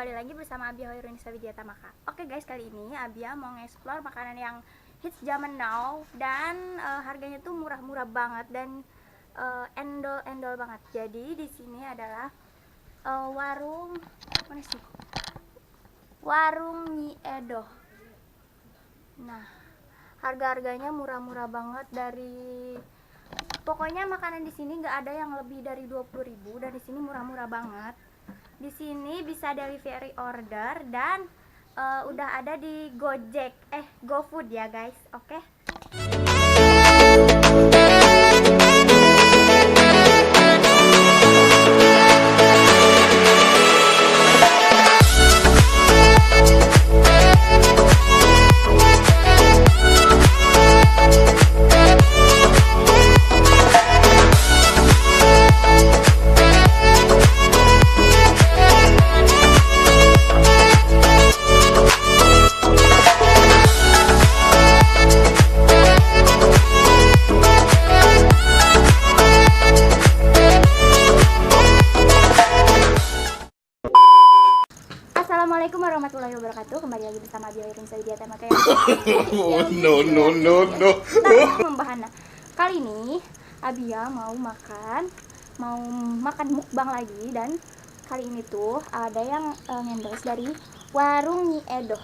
kembali lagi bersama Abia Hoirunisa Widiata Maka. Oke guys, kali ini Abia mau nge-explore makanan yang hits zaman now dan harganya tuh murah-murah banget dan endol-endol banget. Jadi di sini adalah warung mana sih? Warung Nyi Edo. Nah, harga-harganya murah-murah banget dari pokoknya makanan di sini nggak ada yang lebih dari 20.000 dan di sini murah-murah banget. Di sini bisa delivery order dan udah ada di Gojek, GoFood ya guys, oke? Assalamualaikum warahmatullahi wabarakatuh. Kembali lagi bersama Abia Hoirunisa Widiata Maka ya. No. Membahana. Kali ini Abia mau makan mukbang lagi dan kali ini tuh ada yang endorse dari warung Nyi Edo.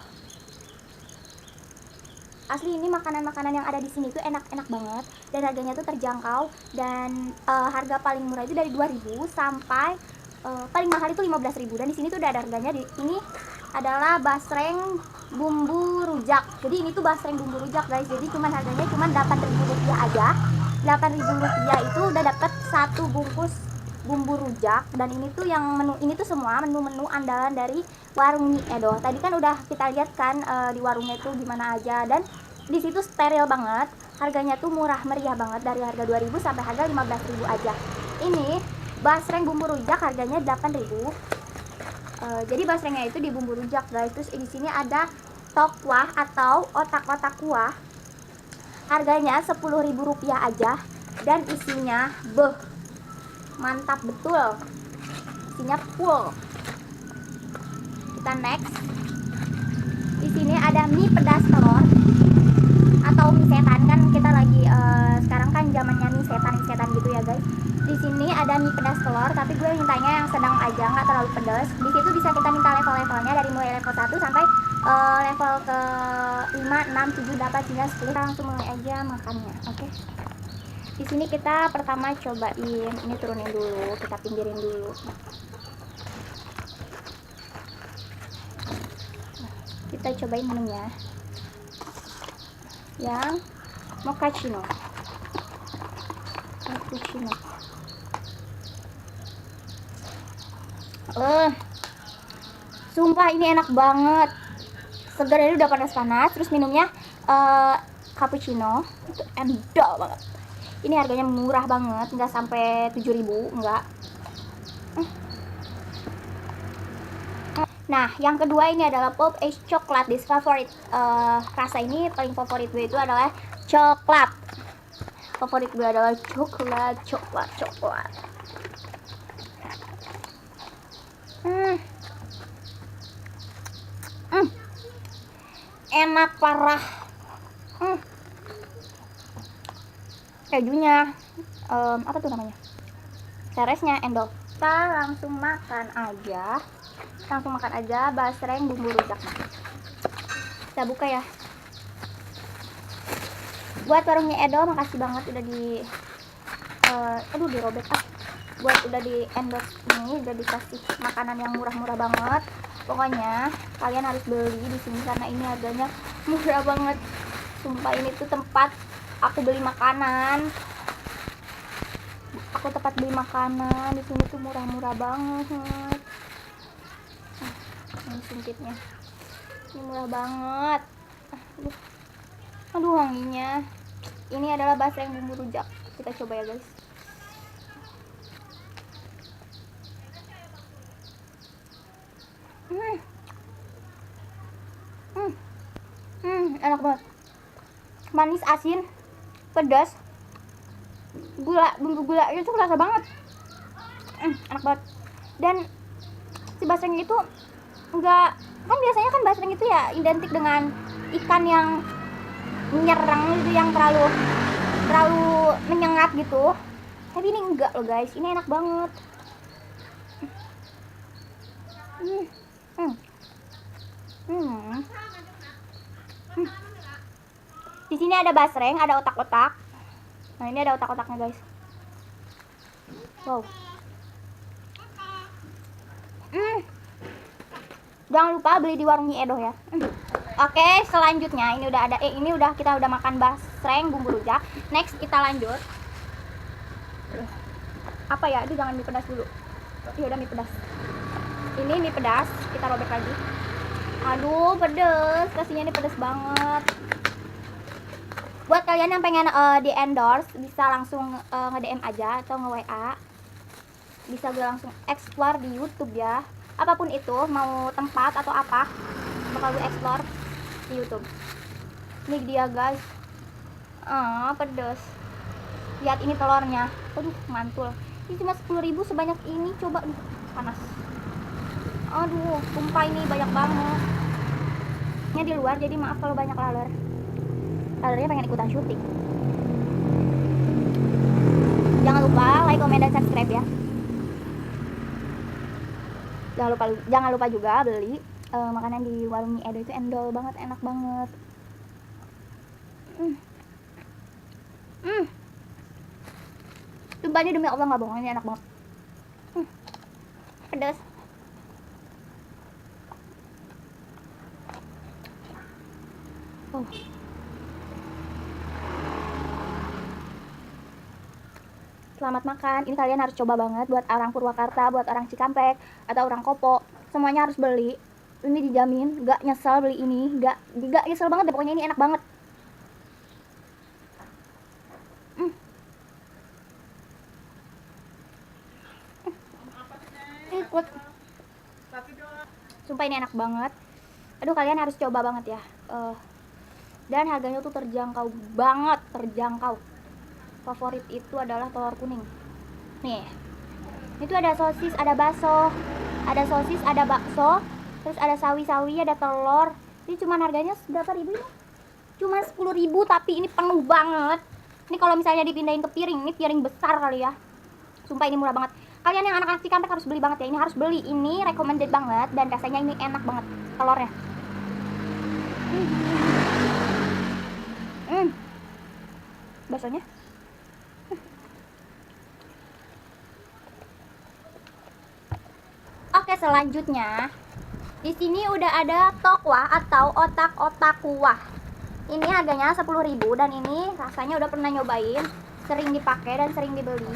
Asli ini makanan-makanan yang ada di sini tuh enak-enak banget dan harganya tuh terjangkau dan harga paling murah itu dari 2.000 sampai paling mahal itu 15.000 dan di sini tuh udah ada harganya. Ini adalah basreng bumbu rujak. Jadi ini tuh basreng bumbu rujak guys. Jadi harganya cuma 8.000 rupiah aja. 8.000 rupiah itu udah dapat satu bungkus bumbu rujak dan ini tuh yang menu ini tuh semua menu-menu andalan dari warung Nyi Edo. Tadi kan udah kita lihat kan di warungnya itu gimana aja dan di situ steril banget. Harganya tuh murah meriah banget dari harga 2.000 sampai harga 15.000 aja. Ini basreng bumbu rujak harganya 8.000. Jadi basrengnya itu di bumbu rujak guys. Terus di sini ada tokwah atau otak-otak kuah. Harganya 10.000 rupiah aja dan isinya mantap betul. Isinya full. Kita next. Di sini ada mie pedas telur atau mie setan, kan kita lagi sekarang kan zamannya mie setan gitu ya guys. Di sini ada mie pedas telur, tapi gue mintanya yang sedang aja, nggak terlalu pedas. Di situ bisa kita minta level-levelnya dari mulai level 1 sampai level ke 5, 6, 7, 8, 9, 10. Kita langsung mulai aja makannya, oke? Di sini kita pertama cobain, ini turunin dulu, kita pinggirin dulu. Kita cobain menunya. Yang mochaccino. Sumpah ini enak banget. Segar, ini udah panas-panas. Terus minumnya cappuccino. Itu endol banget. Ini harganya murah banget, nggak sampai 7.000, enggak. Nah, yang kedua ini adalah pop es coklat. This favorit rasa ini paling favorit gue itu adalah coklat. Favorit gue adalah coklat. Enak parah. Kejunya apa tuh namanya? Seresnya endol. Kita langsung makan aja basreng bumbu rujak. Kita buka ya. Buat warung Nyi Edo, makasih banget udah dirobek buat udah di endorse ini, udah dikasih makanan yang murah-murah banget. Pokoknya kalian harus beli di sini karena ini harganya murah banget. Sumpah ini tuh tempat aku beli makanan. Di sini tuh murah-murah banget. Ini sumpitnya. Ini murah banget. Aduh wanginya. Ini adalah basreng bumbu rujak. Kita coba ya guys. Enak banget. Manis, asin, pedas. Bumbu gulanya itu kerasa banget. Enak banget. Dan si basreng itu enggak, kan biasanya kan basreng itu ya identik dengan ikan yang menyerang gitu, yang terlalu menyengat gitu. Tapi ini enggak loh guys, ini enak banget. Hmm. Hmm. Hmm. Hmm. Di sini ada basreng, ada otak-otak. Nah ini ada otak-otaknya guys. Wow. Jangan lupa beli di warung Nyi Edo ya. Oke, selanjutnya ini udah ada ini udah kita udah makan basreng bumbu rujak. Next kita lanjut. Apa ya? Aduh jangan mie pedas dulu. Ya udah mie pedas. Ini mie pedas, kita robek lagi. Aduh, pedes. Kasihnya ini pedes banget. Buat kalian yang pengen di endorse bisa langsung nge-DM aja atau nge-WA. Bisa gue langsung explore di YouTube ya. Apapun itu, mau tempat atau apa, bakal gue explore di YouTube. Ini dia guys. Pedes. Lihat ini telurnya. Aduh, mantul. Ini cuma 10.000 sebanyak ini, coba nih. Panas. Aduh, sumpah ini banyak banget. Ini di luar, jadi maaf kalau banyak laler. Lalernya pengen ikutan syuting. Jangan lupa like, comment, dan subscribe ya. Jangan lupa juga beli makanan di warung Nyi Edo, itu endol banget, enak banget. Sumpah ini demi Allah nggak bohong, ini enak banget. Pedas. Selamat makan. Ini kalian harus coba banget buat orang Purwakarta, buat orang Cikampek atau orang Kopo. Semuanya harus beli. Ini dijamin gak nyesel beli ini, gak nyesel banget deh, pokoknya ini enak banget. Ikut. Sumpah ini enak banget. Aduh, kalian harus coba banget ya. Dan harganya tuh terjangkau banget, terjangkau. Favorit itu adalah telur kuning. Nih, itu ada sosis, ada bakso, ada sosis, ada bakso, terus ada sawi-sawi, ada telur. Ini cuma harganya berapa ribu ini? Cuma 10.000, tapi ini penuh banget. Ini kalau misalnya dipindahin ke piring, ini piring besar kali ya. Sumpah ini murah banget. Kalian yang anak-anak Cikampek harus beli banget ya. Ini harus beli, ini recommended banget dan rasanya ini enak banget telurnya. Baksonya. Oke, selanjutnya di sini udah ada tokwa atau otak-otak kuah. Ini harganya 10.000 dan ini rasanya udah pernah nyobain, sering dipakai dan sering dibeli.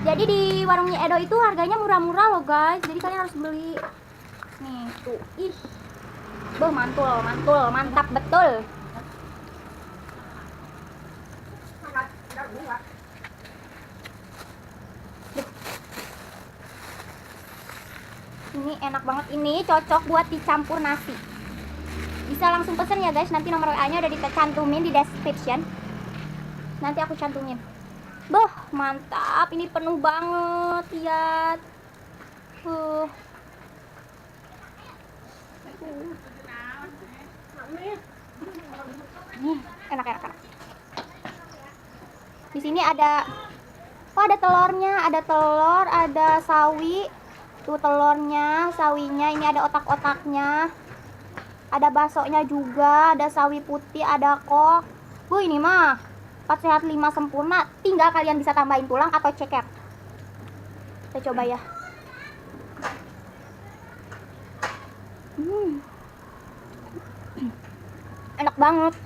Jadi di warung Nyi Edo itu harganya murah-murah loh guys. Jadi kalian harus beli. Nih tuh, ih, mantul, mantap betul. Ini enak banget, ini cocok buat dicampur nasi. Bisa langsung pesen ya guys, nanti nomor WA-nya udah dicantumin di description. Nanti aku cantumin. Boh, mantap, ini penuh banget, lihat. Enak. Di sini ada, ada telurnya, ada telur, ada sawi. Tuh telurnya, sawinya, ini ada otak-otaknya. Ada baksonya juga, ada sawi putih, ada kok. Ini mah 4 sehat 5 sempurna. Tinggal kalian bisa tambahin tulang atau ceker. Kita coba ya. Enak banget.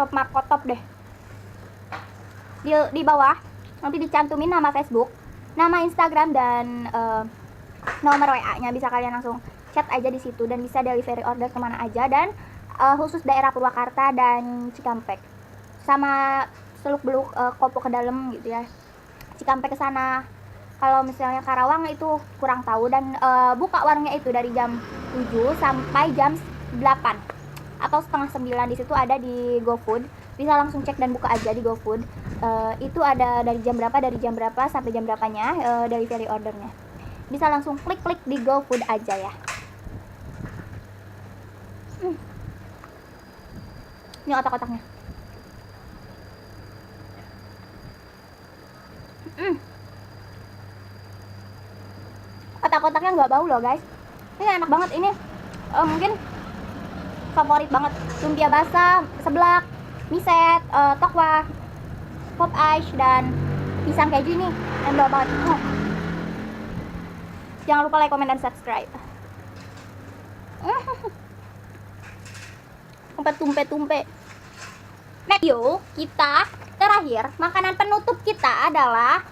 Top markot top deh. Di bawah nanti dicantumin nama Facebook, nama Instagram, dan nomor WA-nya. Bisa kalian langsung chat aja di situ dan bisa delivery order kemana aja, dan khusus daerah Purwakarta dan Cikampek, sama seluk beluk Kopo ke dalam gitu ya. Cikampek ke sana Kalau misalnya Karawang itu kurang tahu, dan buka warungnya itu dari jam 7 sampai jam 8 atau setengah 9. Di situ ada di GoFood. Bisa langsung cek dan buka aja di GoFood. Itu ada dari jam berapa sampai jam berapanya, delivery ordernya. Bisa langsung klik di GoFood aja ya. Ini otak-otaknya. Otak-otaknya nggak bau loh guys. Ini enak banget ini. Mungkin favorit banget lumpia basah, seblak, miset, tokwa, pop ice, dan pisang keju ini endol banget. Jangan lupa like, komen, dan subscribe. Tumpe. Next yuk, kita terakhir makanan penutup kita adalah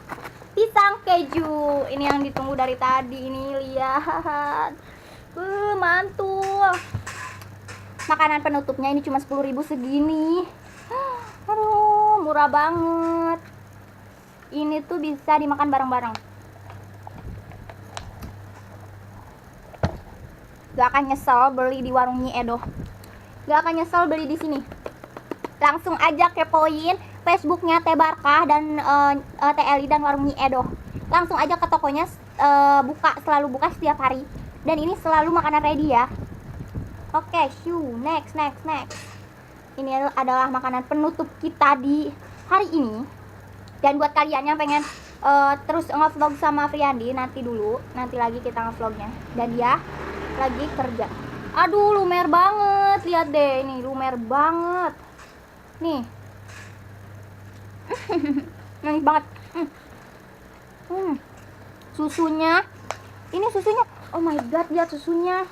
pisang keju. Ini yang ditunggu dari tadi. Ini lihat, mantul. Makanan penutupnya ini cuma 10.000 segini. Aduh, murah banget. Ini tuh bisa dimakan bareng-bareng. Gak akan nyesel beli di warung Nyi Edo. Gak akan nyesel beli di sini. Langsung aja kepoin Facebooknya Teh Barkah dan TLI dan warung Nyi Edo. Langsung aja ke tokonya, selalu buka setiap hari. Dan ini selalu makanan ready ya. Oke, next. Ini adalah makanan penutup kita di hari ini. Dan buat kalian yang pengen terus nge-vlog sama Friandi, nanti lagi kita nge-vlognya. Dan dia lagi kerja. Aduh, lumer banget. Lihat deh, ini lumer banget. Nih. Manis banget. Susunya. Ini susunya. Oh my god, lihat susunya.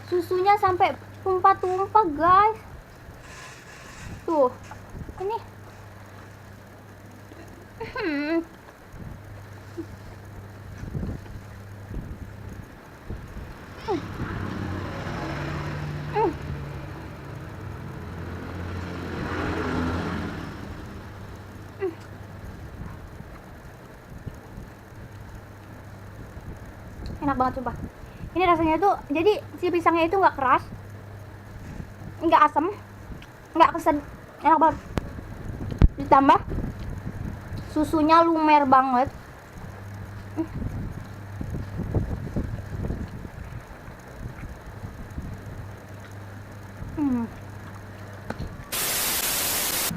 Susunya sampai tumpah-tumpah, guys. Tuh. Ini. Enak banget sumpah. Ini rasanya tuh, jadi si pisangnya itu nggak keras, nggak asam, nggak kesan, enak banget. Ditambah susunya lumer banget.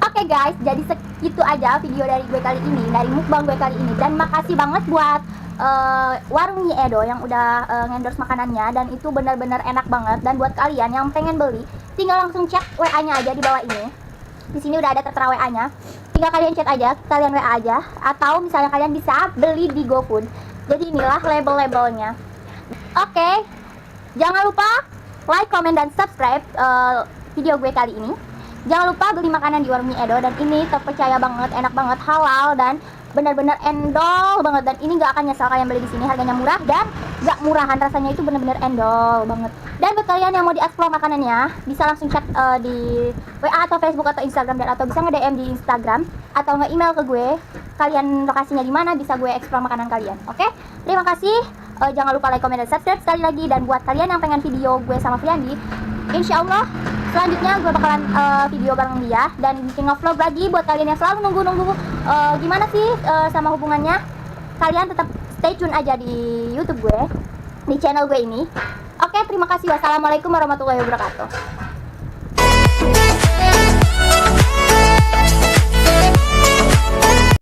Oke guys, jadi segitu aja video dari gue kali ini, dari mukbang gue kali ini. Dan makasih banget buat warung Nyi Edo yang udah ngendorse makanannya, dan itu benar-benar enak banget. Dan buat kalian yang pengen beli, tinggal langsung chat WA-nya aja di bawah ini. Di sini udah ada tertera WA-nya. Tinggal kalian chat aja, kalian WA aja, atau misalnya kalian bisa beli di GoFood. Jadi inilah label-labelnya. Oke, jangan lupa like, comment, dan subscribe video gue kali ini. Jangan lupa beli makanan di warung Nyi Edo, dan ini terpercaya banget, enak banget, halal, dan benar-benar endol banget. Dan ini gak akan nyesal kalian beli di sini. Harganya murah dan gak murahan, rasanya itu benar-benar endol banget. Dan buat kalian yang mau dieksplor makanannya, bisa langsung chat di WA atau Facebook atau Instagram, dan atau bisa nge-DM di Instagram atau nge-email ke gue. Kalian lokasinya di mana, bisa gue eksplor makanan kalian. Oke? Terima kasih. Jangan lupa like, comment, dan subscribe sekali lagi. Dan buat kalian yang pengen video gue sama Friandi, insya Allah selanjutnya gue bakalan video bareng dia dan bikin nge-vlog lagi. Buat kalian yang selalu nunggu gimana sih sama hubungannya, kalian tetap stay tune aja di YouTube gue, di channel gue ini. Oke, terima kasih. Wassalamualaikum warahmatullahi wabarakatuh.